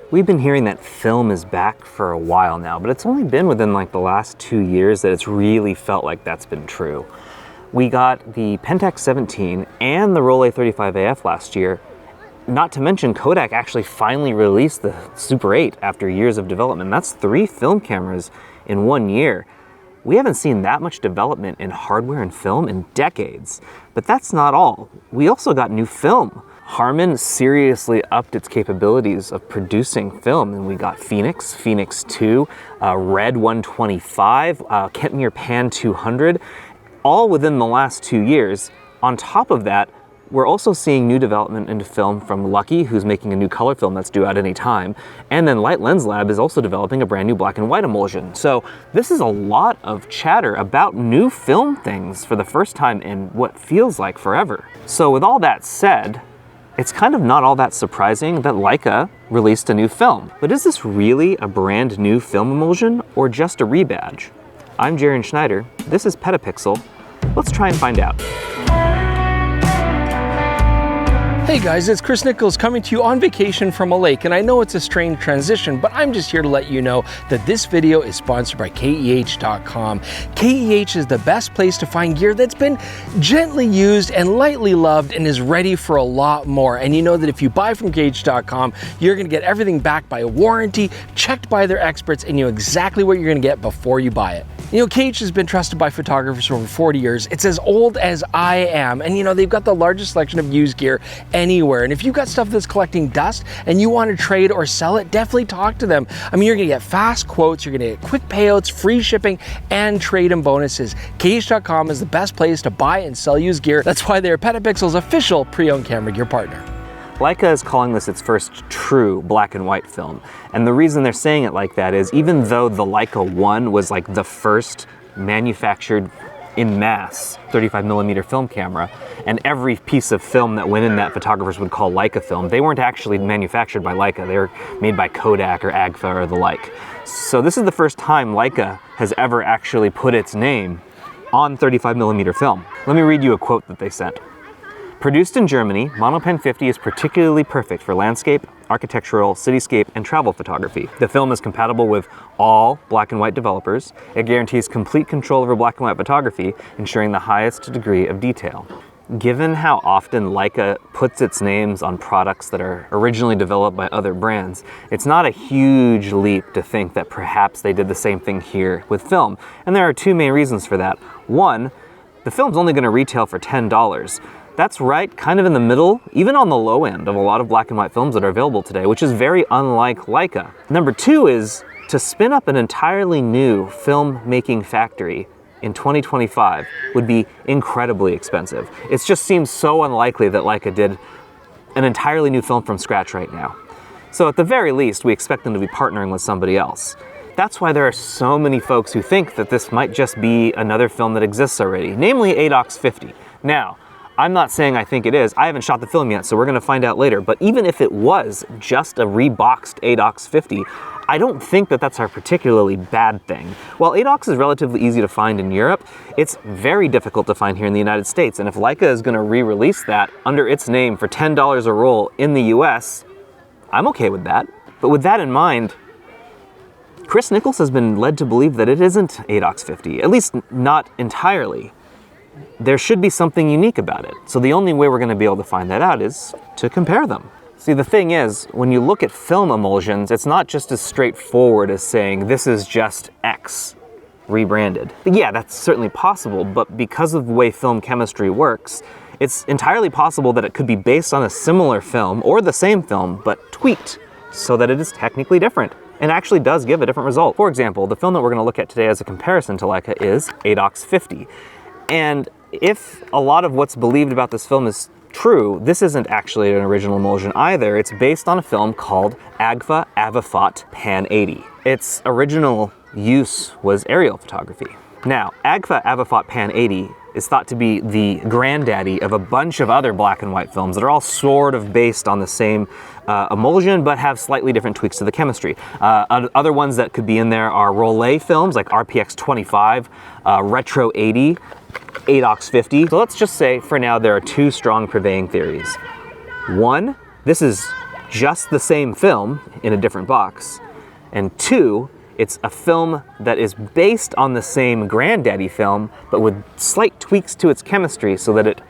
We've been hearing that film is back for a while now, but it's only been within like the last 2 years that it's really felt like that's been true. We got the Pentax 17 and the Rollei 35AF last year. Not to mention Kodak actually finally released the Super 8 after years of development. That's 3 film cameras in 1 year. We haven't seen that much development in hardware and film in decades. But that's not all. We also got new film. Harman seriously upped its capabilities of producing film, and we got Phoenix, Phoenix 2, Red 125, Kentmere Pan 200, all within the last 2 years. On top of that, we're also seeing new development into film from Lucky, who's making a new color film that's due out any time. And then Light Lens Lab is also developing a brand new black and white emulsion. So this is a lot of chatter about new film things for the first time in what feels like forever. So with all that said, it's kind of not all that surprising that Leica released a new film. But is this really a brand new film emulsion or just a rebadge? I'm Jaron Schneider. This is PetaPixel. Let's try and find out. Hey guys, it's Chris Niccolls coming to you on vacation from a lake, and I know it's a strange transition, but I'm just here to let you know that this video is sponsored by KEH.com. KEH is the best place to find gear that's been gently used and lightly loved and is ready for a lot more. And you know that if you buy from KEH.com, you're gonna get everything backed by a warranty, checked by their experts, and you know exactly what you're gonna get before you buy it. You know, KEH has been trusted by photographers for over 40 years. It's as old as I am, and you know, they've got the largest selection of used gear anywhere. And if you've got stuff that's collecting dust and you want to trade or sell it, definitely talk to them. I mean, you're gonna get fast quotes, you're gonna get quick payouts, free shipping, and trade-in bonuses. KEH.com is the best place to buy and sell used gear. That's why they're PetaPixel's official pre-owned camera gear partner. Leica is calling this its first true black and white film. And the reason they're saying it like that is even though the Leica 1 was like the first manufactured in mass 35mm film camera, and every piece of film that went in that photographers would call Leica film, they weren't actually manufactured by Leica. They were made by Kodak or Agfa or the like. So this is the first time Leica has ever actually put its name on 35mm film. Let me read you a quote that they sent. Produced in Germany, Monopan 50 is particularly perfect for landscape, architectural, cityscape, and travel photography. The film is compatible with all black and white developers. It guarantees complete control over black and white photography, ensuring the highest degree of detail. Given how often Leica puts its names on products that are originally developed by other brands, it's not a huge leap to think that perhaps they did the same thing here with film. And there are 2 main reasons for that. One, the film's only going to retail for $10. That's right, kind of in the middle, even on the low end of a lot of black and white films that are available today, which is very unlike Leica. Number 2 is to spin up an entirely new film-making factory in 2025 would be incredibly expensive. It just seems so unlikely that Leica did an entirely new film from scratch right now. So at the very least, we expect them to be partnering with somebody else. That's why there are so many folks who think that this might just be another film that exists already, namely Adox 50. Now, I'm not saying I think it is. I haven't shot the film yet, so we're gonna find out later. But even if it was just a reboxed Adox 50, I don't think that that's a particularly bad thing. While Adox is relatively easy to find in Europe, it's very difficult to find here in the United States. And if Leica is gonna re-release that under its name for $10 a roll in the US, I'm okay with that. But with that in mind, Chris Niccolls has been led to believe that it isn't Adox 50, at least not entirely. There should be something unique about it. So the only way we're going to be able to find that out is to compare them. See, the thing is, when you look at film emulsions, it's not just as straightforward as saying this is just X rebranded. Yeah, that's certainly possible, but because of the way film chemistry works, it's entirely possible that it could be based on a similar film or the same film, but tweaked so that it is technically different and actually does give a different result. For example, the film that we're going to look at today as a comparison to Leica is Adox 50. And if a lot of what's believed about this film is true, this isn't actually an original emulsion either. It's based on a film called Agfa Avifot Pan 80. Its original use was aerial photography. Now, Agfa Avifot Pan 80 is thought to be the granddaddy of a bunch of other black and white films that are all sort of based on the same emulsion, but have slightly different tweaks to the chemistry. Other ones that could be in there are Rollei films like RPX 25, Retro 80, Adox 50. So let's just say for now there are 2 strong prevailing theories. One, this is just the same film in a different box, and 2, it's a film that is based on the same granddaddy film, but with slight tweaks to its chemistry so that it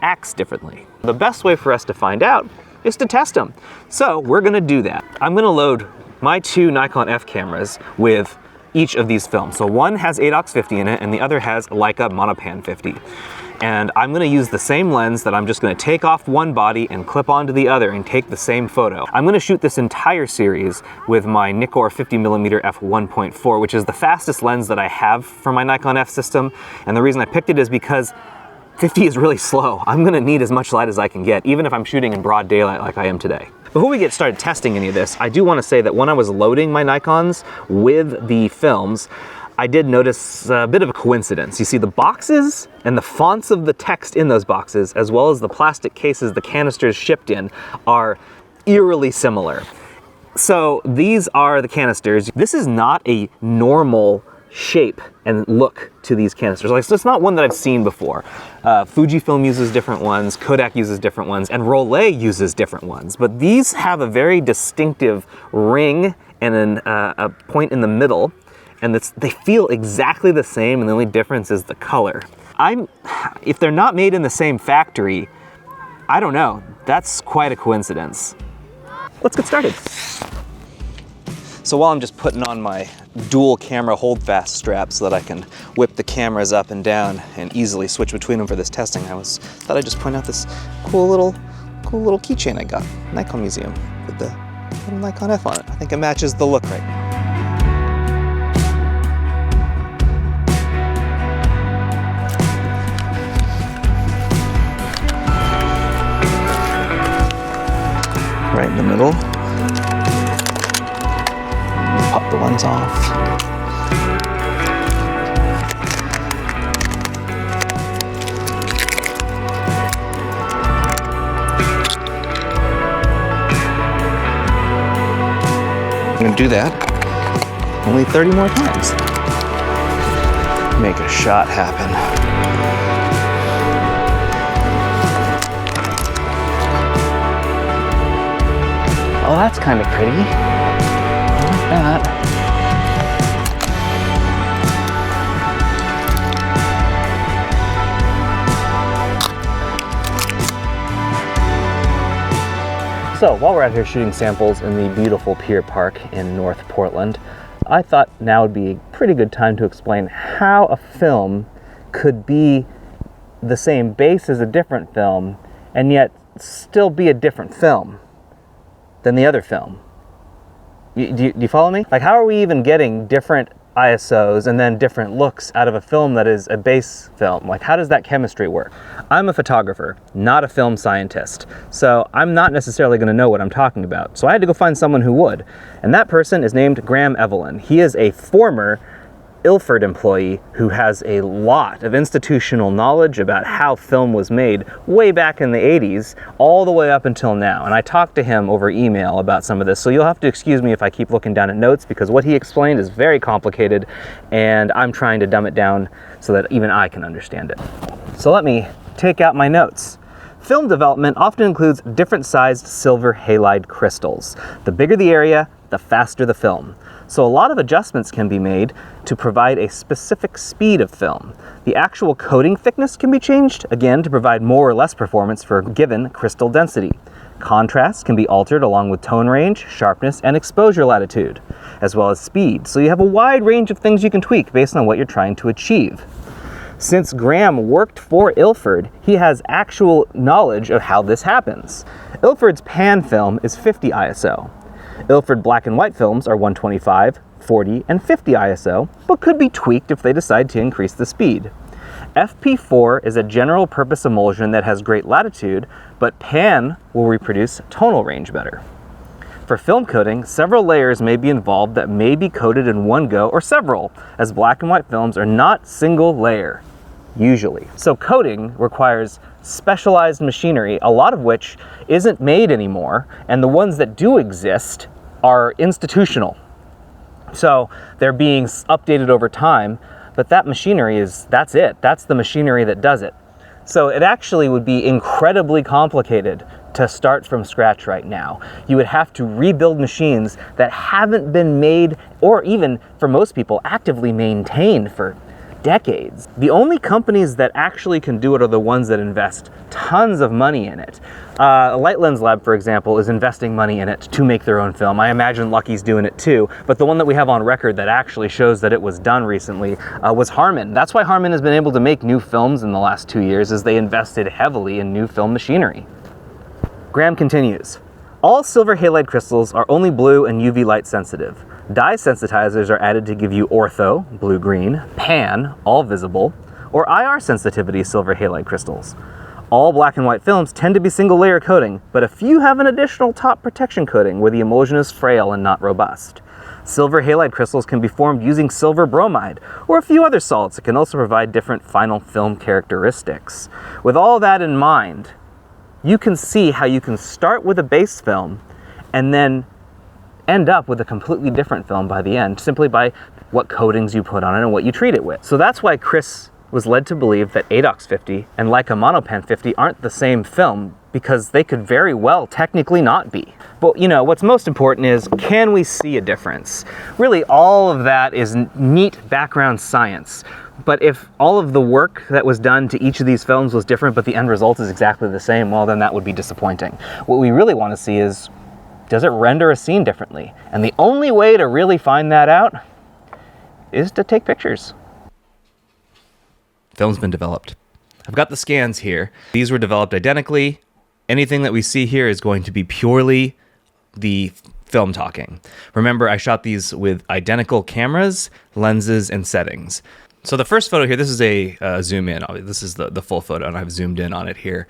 acts differently. The best way for us to find out is to test them. So we're gonna do that. I'm gonna load my 2 Nikon F cameras with each of these films. So one has Adox 50 in it and the other has Leica Monopan 50. And I'm gonna use the same lens that I'm just gonna take off one body and clip onto the other and take the same photo. I'm gonna shoot this entire series with my Niccolls 50mm f1.4, which is the fastest lens that I have for my Nikon F system. And the reason I picked it is because 50 is really slow. I'm gonna need as much light as I can get, even if I'm shooting in broad daylight like I am today. Before we get started testing any of this, I do wanna say that when I was loading my Nikons with the films, I did notice a bit of a coincidence. You see the boxes and the fonts of the text in those boxes, as well as the plastic cases the canisters shipped in, are eerily similar. So these are the canisters. This is not a normal shape and look to these canisters. Like, so it's not one that I've seen before. Fujifilm uses different ones, Kodak uses different ones, and Rolei uses different ones. But these have a very distinctive ring and a point in the middle, and they feel exactly the same, and the only difference is the color. If they're not made in the same factory, I don't know. That's quite a coincidence. Let's get started. So while I'm just putting on my dual camera holdfast strap so that I can whip the cameras up and down and easily switch between them for this testing, thought I'd just point out this cool little keychain I got, Nikon Museum, with the little Nikon F on it. I think it matches the look right now. Right in the middle. Pop the lens off. I'm gonna do that only 30 more times. Make a shot happen. Oh, that's kind of pretty. I like that. So while we're out here shooting samples in the beautiful Pier Park in North Portland, I thought now would be a pretty good time to explain how a film could be the same base as a different film and yet still be a different film than the other film. Do you follow me? Like, how are we even getting different ISOs and then different looks out of a film that is a base film? Like, how does that chemistry work? I'm a photographer, not a film scientist, so I'm not necessarily going to know what I'm talking about. So I had to go find someone who would, and that person is named Graham Evelyn. He is a former Ilford employee who has a lot of institutional knowledge about how film was made way back in the 80s all the way up until now. And I talked to him over email about some of this, so you'll have to excuse me if I keep looking down at notes, because what he explained is very complicated and I'm trying to dumb it down so that even I can understand it. So let me take out my notes. Film development often includes different sized silver halide crystals. The bigger the area, the faster the film. So a lot of adjustments can be made to provide a specific speed of film. The actual coating thickness can be changed, again, to provide more or less performance for a given crystal density. Contrast can be altered along with tone range, sharpness, and exposure latitude, as well as speed. So you have a wide range of things you can tweak based on what you're trying to achieve. Since Graham worked for Ilford, he has actual knowledge of how this happens. Ilford's pan film is 50 ISO. Ilford black and white films are 125, 40, and 50 ISO, but could be tweaked if they decide to increase the speed. FP4 is a general purpose emulsion that has great latitude, but pan will reproduce tonal range better. For film coating, several layers may be involved that may be coated in one go or several, as black and white films are not single layer, usually. So coating requires specialized machinery, a lot of which isn't made anymore, and the ones that do exist are institutional. So they're being updated over time, but that machinery that's it. That's the machinery that does it. So it actually would be incredibly complicated to start from scratch right now. You would have to rebuild machines that haven't been made, or even, for most people, actively maintained for decades. The only companies that actually can do it are the ones that invest tons of money in it. Light Lens Lab, for example, is investing money in it to make their own film. I imagine Lucky's doing it too, but the one that we have on record that actually shows that it was done recently was Harman. That's why Harman has been able to make new films in the last 2 years, is they invested heavily in new film machinery. Graham continues, all silver halide crystals are only blue and UV light sensitive. Dye sensitizers are added to give you ortho, blue-green, pan, all visible, or IR sensitivity silver halide crystals. All black and white films tend to be single layer coating, but a few have an additional top protection coating where the emulsion is frail and not robust. Silver halide crystals can be formed using silver bromide, or a few other salts that can also provide different final film characteristics. With all that in mind, you can see how you can start with a base film and then end up with a completely different film by the end, simply by what coatings you put on it and what you treat it with. So that's why Chris was led to believe that Adox 50 and Leica Monopan 50 aren't the same film, because they could very well technically not be. But you know, what's most important is, can we see a difference? Really, all of that is neat background science. But if all of the work that was done to each of these films was different, but the end result is exactly the same, well, then that would be disappointing. What we really want to see is, does it render a scene differently? And the only way to really find that out is to take pictures. Film's been developed. I've got the scans here. These were developed identically. Anything that we see here is going to be purely the film talking. Remember, I shot these with identical cameras, lenses, and settings. So the first photo here, this is a zoom in. This is the full photo, and I've zoomed in on it here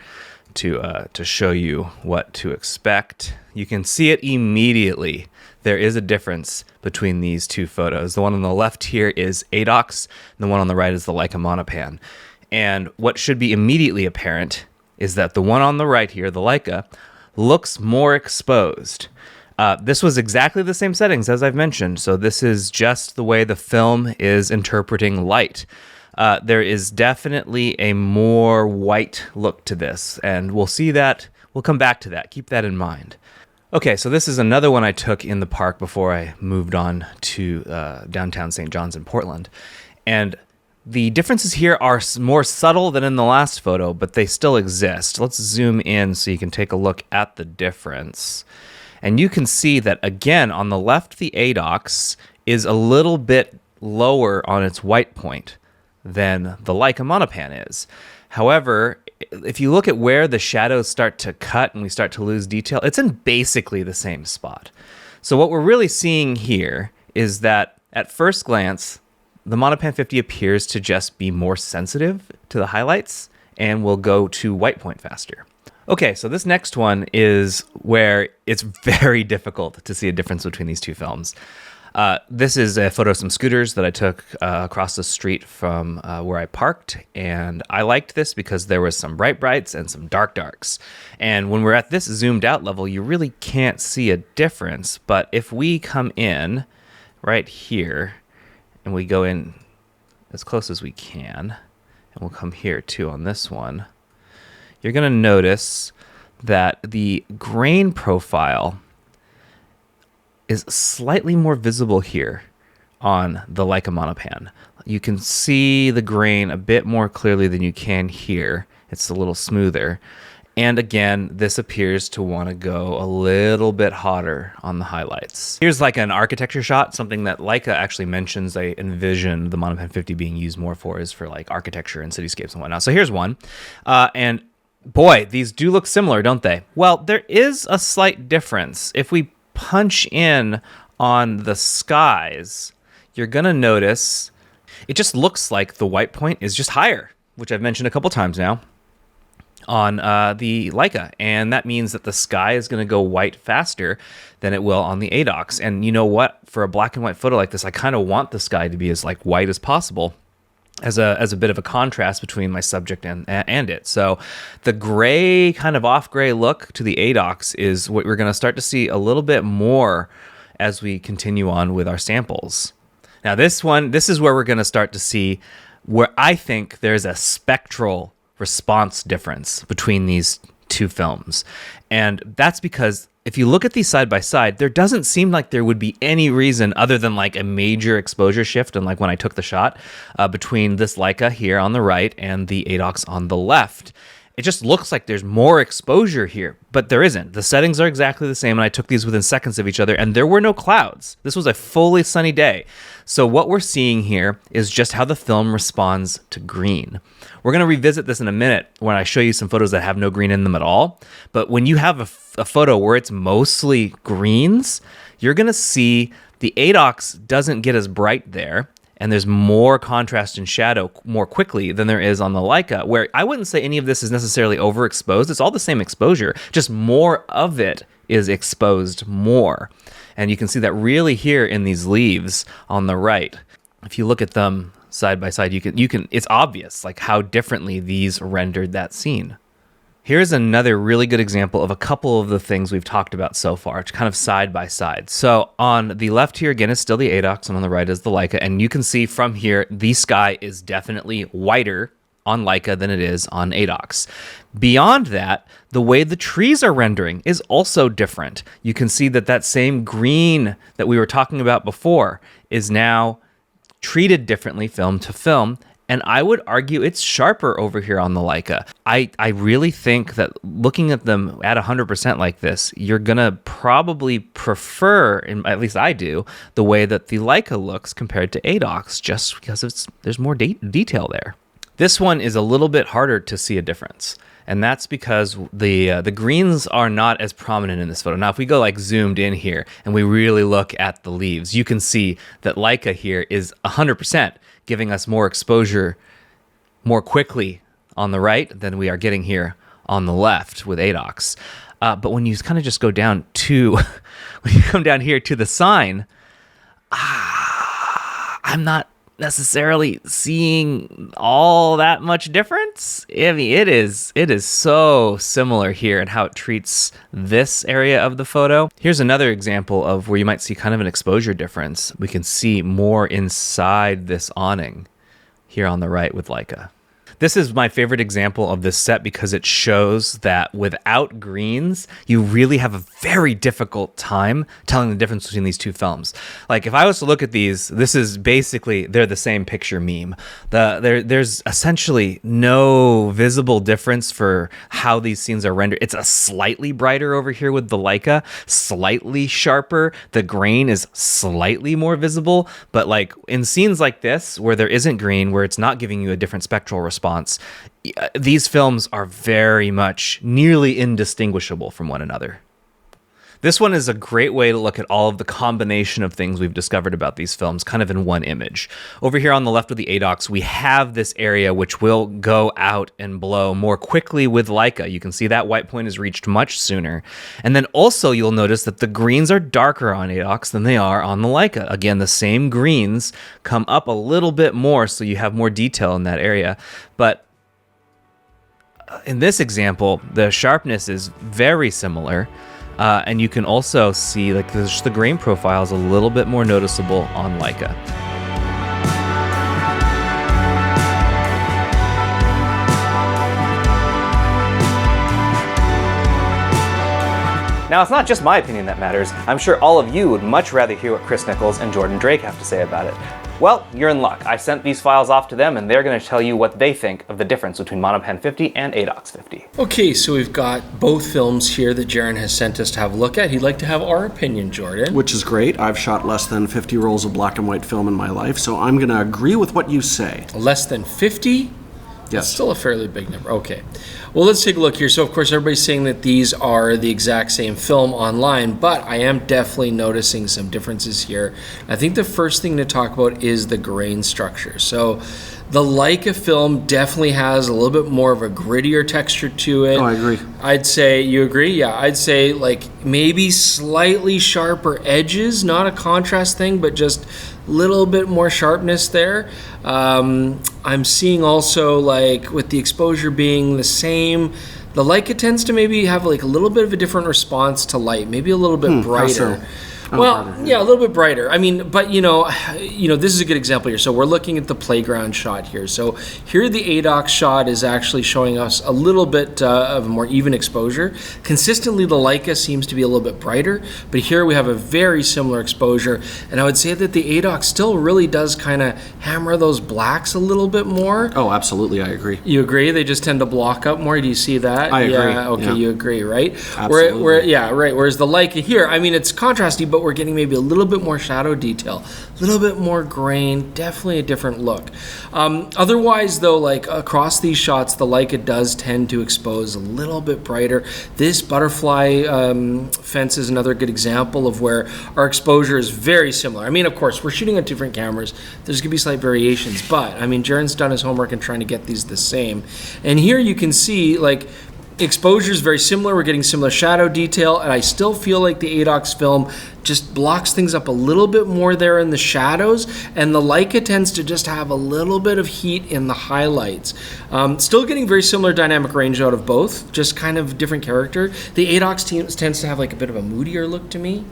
to show you what to expect. You can see it immediately. There is a difference between these two photos. The one on the left here is Adox, and the one on the right is the Leica Monopan. And what should be immediately apparent is that the one on the right here, the Leica, looks more exposed. This was exactly the same settings as I've mentioned, so this is just the way the film is interpreting light. There is definitely a more white look to this, and we'll see that. We'll come back to that. Keep that in mind. Okay, so this is another one I took in the park before I moved on to downtown St. John's in Portland. And the differences here are more subtle than in the last photo, but they still exist. Let's zoom in so you can take a look at the difference. And you can see that, again, on the left, the Adox is a little bit lower on its white point than the Leica Monopan is. However, if you look at where the shadows start to cut and we start to lose detail, it's in basically the same spot. So what we're really seeing here is that at first glance, the Monopan 50 appears to just be more sensitive to the highlights and will go to white point faster. Okay, so this next one is where it's very difficult to see a difference between these two films. This is a photo of some scooters that I took across the street from where I parked, and I liked this because there was some brights and some darks. And when we're at this zoomed out level, you really can't see a difference. But if we come in right here, and we go in as close as we can, and we'll come here too on this one, you're going to notice that the grain profile is slightly more visible here on the Leica Monopan. You can see the grain a bit more clearly than you can here. It's a little smoother. And again, this appears to want to go a little bit hotter on the highlights. Here's like an architecture shot, something that Leica actually mentions they envision the Monopan 50 being used more for is for like architecture and cityscapes and whatnot. So here's one. And boy, these do look similar, don't they? Well, there is a slight difference. If we punch in on the skies, you're going to notice it just looks like the white point is just higher, which I've mentioned a couple times now on the Leica. And that means that the sky is going to go white faster than it will on the Adox. And you know what? For a black and white photo like this, I kind of want the sky to be as like white as possible, as a bit of a contrast between my subject and it. So the gray, kind of off gray look to the Adox is what we're going to start to see a little bit more as we continue on with our samples. Now this is where we're going to start to see where I think there's a spectral response difference between these two films. And that's because if you look at these side by side, there doesn't seem like there would be any reason other than like a major exposure shift. And like when I took the shot between this Leica here on the right and the Adox on the left, it just looks like there's more exposure here, but there isn't. The settings are exactly the same, and I took these within seconds of each other, and there were no clouds. This was a fully sunny day. So what we're seeing here is just how the film responds to green. We're going to revisit this in a minute when I show you some photos that have no green in them at all. But when you have a photo where it's mostly greens, you're going to see the Adox doesn't get as bright there, and there's more contrast and shadow more quickly than there is on the Leica, where I wouldn't say any of this is necessarily overexposed. It's all the same exposure, just more of it is exposed more. And you can see that really here in these leaves on the right. If you look at them side by side, you can it's obvious like how differently these rendered that scene. Here's another really good example of a couple of the things we've talked about so far, kind of side by side. So on the left here, again, is still the Adox, and on the right is the Leica. And you can see from here, the sky is definitely whiter on Leica than it is on Adox. Beyond that, the way the trees are rendering is also different. You can see that that same green that we were talking about before is now treated differently film to film. And I would argue it's sharper over here on the Leica. I really think that looking at them at 100% like this, you're going to probably prefer, and at least I do, the way that the Leica looks compared to Adox, just because there's more detail there. This one is a little bit harder to see a difference. And that's because the greens are not as prominent in this photo. Now, if we go like zoomed in here and we really look at the leaves, you can see that Leica here is 100% giving us more exposure more quickly on the right than we are getting here on the left with Adox. But when you kind of just go down to, when you come down here to the sign, I'm not necessarily seeing all that much difference. I mean, it is so similar here in how it treats this area of the photo. Here's another example of where you might see kind of an exposure difference. We can see more inside this awning here on the right with Leica. This is my favorite example of this set because it shows that without greens, you really have a very difficult time telling the difference between these two films. Like if I was to look at these, this is basically, they're the same picture meme. There's essentially no visible difference for how these scenes are rendered. It's a slightly brighter over here with the Leica, slightly sharper. The grain is slightly more visible, but like in scenes like this, where there isn't green, where it's not giving you a different spectral response, these films are very much nearly indistinguishable from one another. This one is a great way to look at all of the combination of things we've discovered about these films kind of in one image. Over here on the left of the Adox, we have this area which will go out and blow more quickly with Leica. You can see that white point is reached much sooner. And then also you'll notice that the greens are darker on Adox than they are on the Leica. Again, the same greens come up a little bit more, so you have more detail in that area. But in this example, the sharpness is very similar. And you can also see like the grain profile is a little bit more noticeable on Leica. Now, it's not just my opinion that matters. I'm sure all of you would much rather hear what Chris Niccolls and Jordan Drake have to say about it. Well, you're in luck. I sent these files off to them, and they're going to tell you what they think of the difference between Monopan 50 and Adox 50. Okay, so we've got both films here that Jaron has sent us to have a look at. He'd like to have our opinion, Jordan. Which is great. I've shot less than 50 rolls of black and white film in my life, so I'm going to agree with what you say. Less than 50? Yes. That's still a fairly big number. Okay. Well, let's take a look here. So, of course, everybody's saying that these are the exact same film online, but I am definitely noticing some differences here. I think the first thing to talk about is the grain structure. So, the Leica film definitely has a little bit more of a grittier texture to it. Oh, I agree. I'd say, you agree? Yeah, I'd say like maybe slightly sharper edges, not a contrast thing, but just a little bit more sharpness there. I'm seeing also like with the exposure being the same, the Leica tends to maybe have like a little bit of a different response to light, maybe a little bit brighter. Well, brighter, yeah, a little bit brighter. I mean, but you know, this is a good example here. So we're looking at the playground shot here. So here the Adox shot is actually showing us a little bit of a more even exposure. Consistently, the Leica seems to be a little bit brighter, but here we have a very similar exposure. And I would say that the Adox still really does kind of hammer those blacks a little bit more. Oh, absolutely, I agree. You agree? They just tend to block up more. Do you see that? I agree. Yeah, okay, yeah. you agree, right? Absolutely. Yeah, right. Whereas the Leica here, I mean, it's contrasty, but we're getting maybe a little bit more shadow detail, a little bit more grain, definitely a different look. Otherwise, though, like across these shots, the Leica does tend to expose a little bit brighter. This butterfly fence is another good example of where our exposure is very similar. I mean, of course, we're shooting on different cameras. There's gonna be slight variations, but I mean, Jaren's done his homework and trying to get these the same. And here you can see, like, exposure is very similar. We're getting similar shadow detail, and I still feel like the Adox film just blocks things up a little bit more there in the shadows, and the Leica tends to just have a little bit of heat in the highlights. Still getting very similar dynamic range out of both, just kind of different character. The Adox tends to have like a bit of a moodier look to me.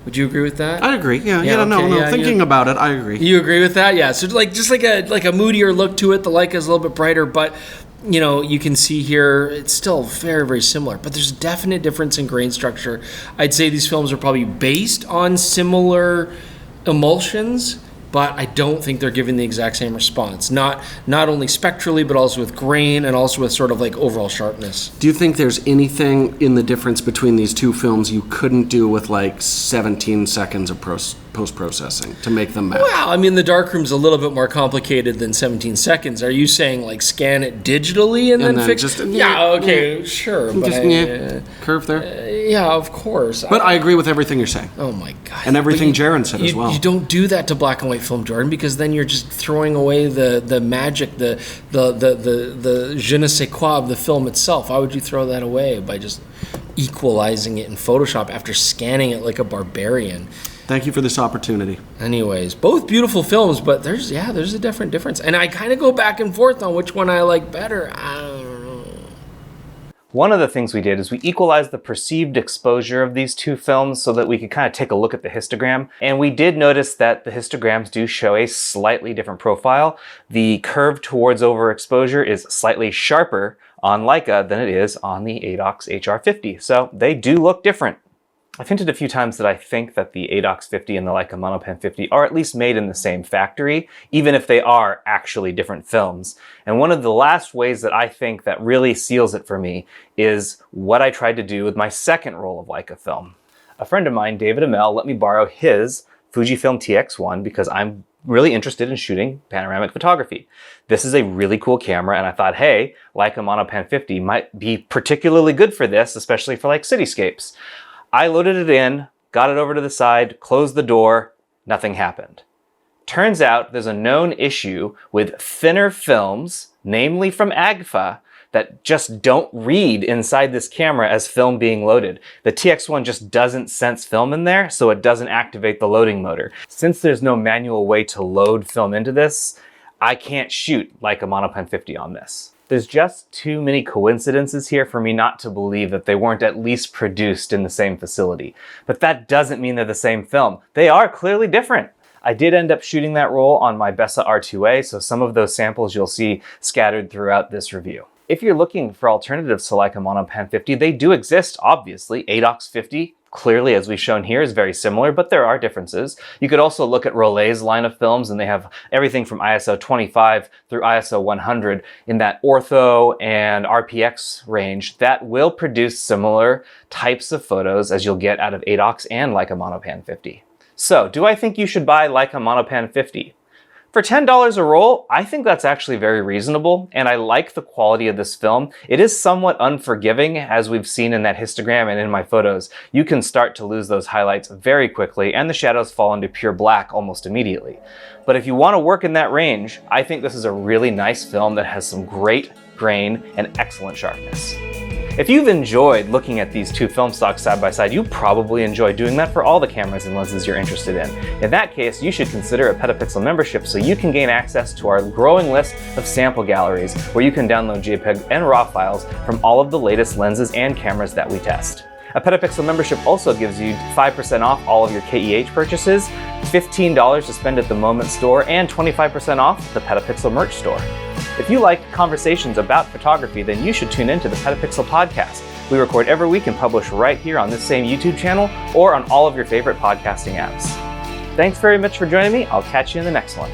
Would you agree with that? I agree. Yeah. Yeah, No. okay, yeah, Thinking about it, I agree. You agree with that? Yeah. So like just like a moodier look to it. The Leica is a little bit brighter, but you know, you can see here it's still very, very similar, but there's a definite difference in grain structure. I'd say these films are probably based on similar emulsions, but I don't think they're giving the exact same response. Not only spectrally, but also with grain and also with sort of like overall sharpness. Do you think there's anything in the difference between these two films you couldn't do with like 17 seconds of post-processing to make them match? Well, I mean, the darkroom's a little bit more complicated than 17 seconds. Are you saying like scan it digitally and then fix just, yeah, okay, sure. But Just curve there. yeah, of course. But I agree with everything you're saying. Oh my God. And everything But Jaren said as well. You don't do that to black and white film, Jordan, because then you're just throwing away the magic, the je ne sais quoi of the film itself. Why would you throw that away by just equalizing it in Photoshop after scanning it like a barbarian? Thank you for this opportunity. Anyways, both beautiful films, but there's a difference. And I kind of go back and forth on which one I like better. I don't know. One of the things we did is we equalized the perceived exposure of these two films so that we could kind of take a look at the histogram. And we did notice that the histograms do show a slightly different profile. The curve towards overexposure is slightly sharper on Leica than it is on the Adox HR50. So they do look different. I've hinted a few times that I think that the Adox 50 and the Leica Monopan 50 are at least made in the same factory, even if they are actually different films. And one of the last ways that I think that really seals it for me is what I tried to do with my second roll of Leica film. A friend of mine, David Amell, let me borrow his Fujifilm TX1 because I'm really interested in shooting panoramic photography. This is a really cool camera, and I thought, hey, Leica Monopan 50 might be particularly good for this, especially for like cityscapes. I loaded it in, got it over to the side, closed the door, nothing happened. Turns out there's a known issue with thinner films, namely from Agfa, that just don't read inside this camera as film being loaded. The TX1 just doesn't sense film in there, so it doesn't activate the loading motor. Since there's no manual way to load film into this, I can't shoot like a Monopan 50 on this. There's just too many coincidences here for me not to believe that they weren't at least produced in the same facility. But that doesn't mean they're the same film. They are clearly different. I did end up shooting that roll on my Bessa R2A, so some of those samples you'll see scattered throughout this review. If you're looking for alternatives to Leica Monopan 50, they do exist, obviously. Adox 50, clearly, as we've shown here, is very similar, but there are differences. You could also look at Rolé's line of films, and they have everything from ISO 25 through ISO 100 in that ortho and RPX range that will produce similar types of photos as you'll get out of Adox and Leica Monopan 50. So, do I think you should buy Leica Monopan 50? For $10 a roll, I think that's actually very reasonable, and I like the quality of this film. It is somewhat unforgiving, as we've seen in that histogram and in my photos. You can start to lose those highlights very quickly, and the shadows fall into pure black almost immediately. But if you want to work in that range, I think this is a really nice film that has some great grain and excellent sharpness. If you've enjoyed looking at these two film stocks side by side, you probably enjoy doing that for all the cameras and lenses you're interested in. In that case, you should consider a PetaPixel membership so you can gain access to our growing list of sample galleries where you can download JPEG and RAW files from all of the latest lenses and cameras that we test. A PetaPixel membership also gives you 5% off all of your KEH purchases, $15 to spend at the Moment store, and 25% off the PetaPixel merch store. If you like conversations about photography, then you should tune in to the PetaPixel podcast. We record every week and publish right here on this same YouTube channel or on all of your favorite podcasting apps. Thanks very much for joining me. I'll catch you in the next one.